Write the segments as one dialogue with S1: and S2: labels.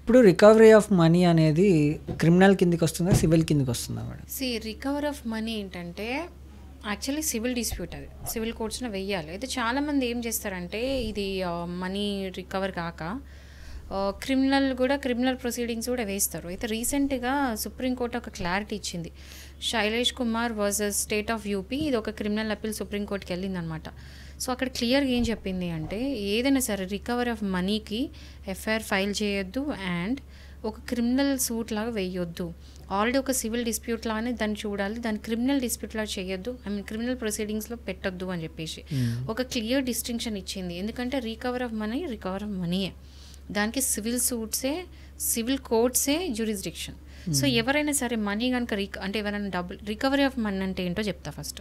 S1: ఇప్పుడు recovery of money అనేది criminal కిందకి వస్తుందా, సివిల్ కిందకి వస్తుందా మేడం?
S2: రికవర్ ఆఫ్ మనీ ఏంటంటే యాక్చువల్లీ సివిల్ డిస్ప్యూట్, అది సివిల్ కోర్ట్స్లో వెయ్యాలి. అయితే చాలామంది ఏం చేస్తారంటే ఇది మనీ రికవర్ కాక క్రిమినల్ ప్రొసీడింగ్స్ కూడా వేస్తారు. అయితే రీసెంట్గా సుప్రీంకోర్టు ఒక క్లారిటీ ఇచ్చింది. Shailesh Kumar versus state of UP, ఇది ఒక క్రిమినల్ అప్పీల్ సుప్రీంకోర్టుకి వెళ్ళిందనమాట. సో అక్కడ క్లియర్గా ఏం చెప్పింది అంటే ఏదైనా సరే రికవరీ ఆఫ్ మనీకి ఎఫ్ఐఆర్ ఫైల్ చేయొద్దు అండ్ ఒక క్రిమినల్ సూట్ లాగా వేయొద్దు. ఆల్రెడీ ఒక సివిల్ డిస్ప్యూట్ లాగానే దాన్ని చూడాలి, దాన్ని క్రిమినల్ డిస్ప్యూట్ లాగా చేయొద్దు, క్రిమినల్ ప్రొసీడింగ్స్లో పెట్టొద్దు అని చెప్పేసి ఒక క్లియర్ డిస్టింక్షన్ ఇచ్చింది. ఎందుకంటే రికవర్ ఆఫ్ మనీయే, దానికి సివిల్ సూట్సే, సివిల్ కోర్ట్సే జ్యూరిస్డిక్షన్. సో ఎవరైనా సరే మనీ కనుక అంటే ఎవరైనా డబ్బులు రికవరీ ఆఫ్ మనీ అంటే ఏంటో చెప్తా. First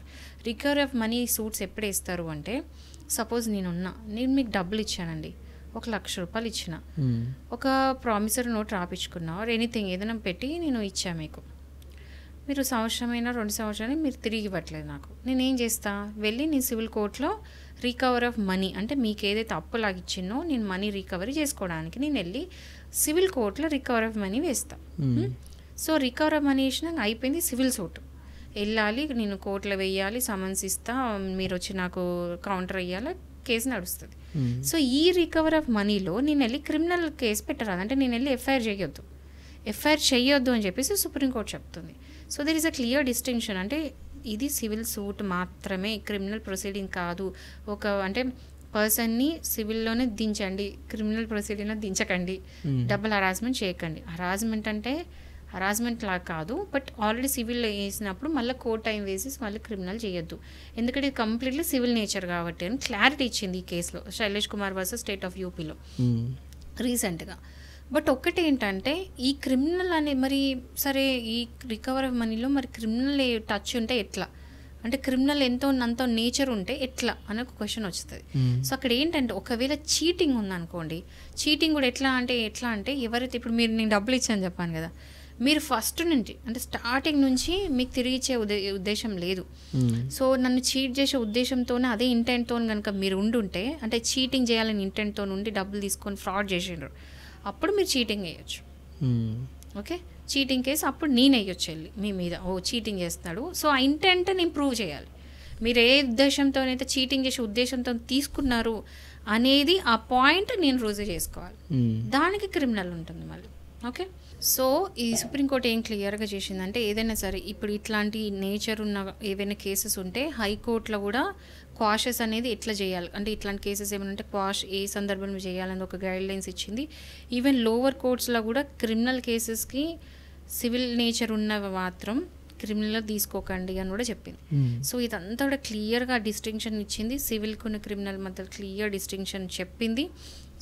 S2: recovery of money suits ఎప్పుడు వేస్తారు అంటే, సపోజ్ నేను మీకు డబ్బులు ఇచ్చానండి, 1,00,000 రూపాయలు ఇచ్చిన, ఒక ప్రామిసరీ నోట్ రాపించుకున్నా ఆర్ ఎనీథింగ్ ఏదైనా పెట్టి నేను ఇచ్చా మీకు, మీరు సంవత్సరమైనా 2 సంవత్సరాలు మీరు తిరిగి ఇవ్వట్లేదు నాకు, నేనేం చేస్తా, వెళ్ళి నేను సివిల్ కోర్టులో రికవర్ ఆఫ్ మనీ అంటే మీకు ఏదైతే అప్పులాగా ఇచ్చినో నేను మనీ రికవరీ చేసుకోవడానికి నేను వెళ్ళి సివిల్ కోర్టులో రికవర్ ఆఫ్ మనీ వేస్తా. సో రికవర్ ఆఫ్ మనీ వేసినాక అయిపోయింది, సివిల్ సూట్ వెళ్ళాలి, నేను కోర్టులో వేయాలి, సమన్స్ ఇస్తా, మీరు వచ్చి నాకు కౌంటర్ అయ్యాలి, కేసు నడుస్తుంది. సో ఈ రికవర్ ఆఫ్ మనీలో నేను వెళ్ళి క్రిమినల్ కేసు పెట్టరాదు, అంటే నేను వెళ్ళి ఎఫ్ఐఆర్ చేయొద్దు అని చెప్పేసి సుప్రీంకోర్టు చెప్తుంది. So there is a clear distinction, అంటే ఇది సివిల్ సూట్ మాత్రమే, క్రిమినల్ ప్రొసీడింగ్ కాదు. అంటే పర్సన్ని సివిల్లోనే దించండి, క్రిమినల్ ప్రొసీడింగ్లో దించకండి, డబుల్ హరాస్మెంట్ చేయకండి. హరాస్మెంట్ అంటే హరాస్మెంట్ లా కాదు, బట్ ఆల్రెడీ సివిల్లో వేసినప్పుడు మళ్ళీ కోర్ట్ టైం వేసి మళ్ళీ క్రిమినల్ చేయొద్దు, ఎందుకంటే ఇది కంప్లీట్లీ సివిల్ నేచర్ కాబట్టి అని క్లారిటీ ఇచ్చింది ఈ కేసులో, Shailesh Kumar versus state of యూపీలో రీసెంట్గా. బట్ ఒక్కటి ఏంటంటే ఈ క్రిమినల్ మరి సరే ఈ రికవర్ ఆఫ్ మనీలో మరి క్రిమినల్ టచ్ ఉంటే ఎట్లా, అంటే క్రిమినల్ అంత నేచర్ ఉంటే ఎట్లా అనే ఒక క్వశ్చన్ వస్తుంది. సో అక్కడ ఏంటంటే ఒకవేళ చీటింగ్ ఉందనుకోండి, చీటింగ్ కూడా ఎట్లా అంటే ఎవరైతే ఇప్పుడు నేను డబ్బులు ఇచ్చాను చెప్పాను కదా, మీరు ఫస్ట్ నుంచి అంటే స్టార్టింగ్ నుంచి మీకు తిరిగి ఇచ్చే ఉద్దేశం లేదు, సో నన్ను చీట్ చేసే ఉద్దేశంతోనే అదే ఇంటెంట్తో కనుక మీరు ఉండుంటే, అంటే చీటింగ్ చేయాలని ఇంటెంట్తో ఉండి డబ్బులు తీసుకొని ఫ్రాడ్ చేసిండ్రు, అప్పుడు మీరు చీటింగ్ వేయచ్చు. ఓకే, చీటింగ్ కేసు అప్పుడు నేను వేయొచ్చు వెళ్ళి మీ మీద, చీటింగ్ చేస్తున్నాడు, సో ఆ ఇంటెంట్ నేను ప్రూవ్ చేయాలి, మీరు ఏ ఉద్దేశంతోనైతే చీటింగ్ చేసే ఉద్దేశంతో తీసుకున్నారు అనేది ఆ పాయింట్ నేను రుజువు చేసుకోవాలి, దానికి క్రిమినల్ ఉంటుంది మళ్ళీ. ఓకే, సో ఈ సుప్రీంకోర్టు ఏం క్లియర్గా చేసిందంటే ఏదైనా సరే ఇప్పుడు ఇట్లాంటి నేచర్ ఉన్న ఏవైనా కేసెస్ ఉంటే హైకోర్టులో కూడా క్వాషెస్ అనేది ఎట్లా చేయాలి, అంటే ఇట్లాంటి కేసెస్ ఏమైనా ఉంటే క్వాష్ ఏ సందర్భంలో చేయాలని ఒక గైడ్ లైన్స్ ఇచ్చింది. ఈవెన్ లోవర్ కోర్ట్స్లో కూడా క్రిమినల్ కేసెస్కి సివిల్ నేచర్ ఉన్నవి మాత్రం క్రిమినల్ తీసుకోకండి అని కూడా చెప్పింది. సో ఇదంతా కూడా క్లియర్గా డిస్టింక్షన్ ఇచ్చింది, సివిల్కున్న క్రిమినల్ మధ్య క్లియర్ డిస్టింక్షన్ చెప్పింది.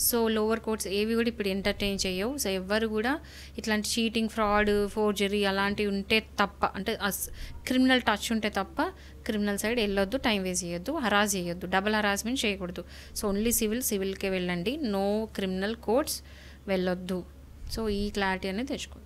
S2: సో లోవర్ కోర్ట్స్ ఏవి కూడా ఇప్పుడు ఎంటర్టైన్ చేయవు. సో ఎవ్వరు కూడా ఇట్లాంటి చీటింగ్, ఫ్రాడ్, ఫోర్జరీ అలాంటివి ఉంటే తప్ప, అంటే క్రిమినల్ టచ్ ఉంటే తప్ప క్రిమినల్ సైడ్ వెళ్ళొద్దు, టైం వేస్ట్ చేయొద్దు, హరాస్ చేయొద్దు, డబుల్ హరాస్మెంట్ చేయకూడదు. సో ఓన్లీ సివిల్కే వెళ్ళండి, నో క్రిమినల్ కోర్ట్స్ వెళ్ళొద్దు. సో ఈ క్లారిటీ అనేది తెచ్చుకోండి.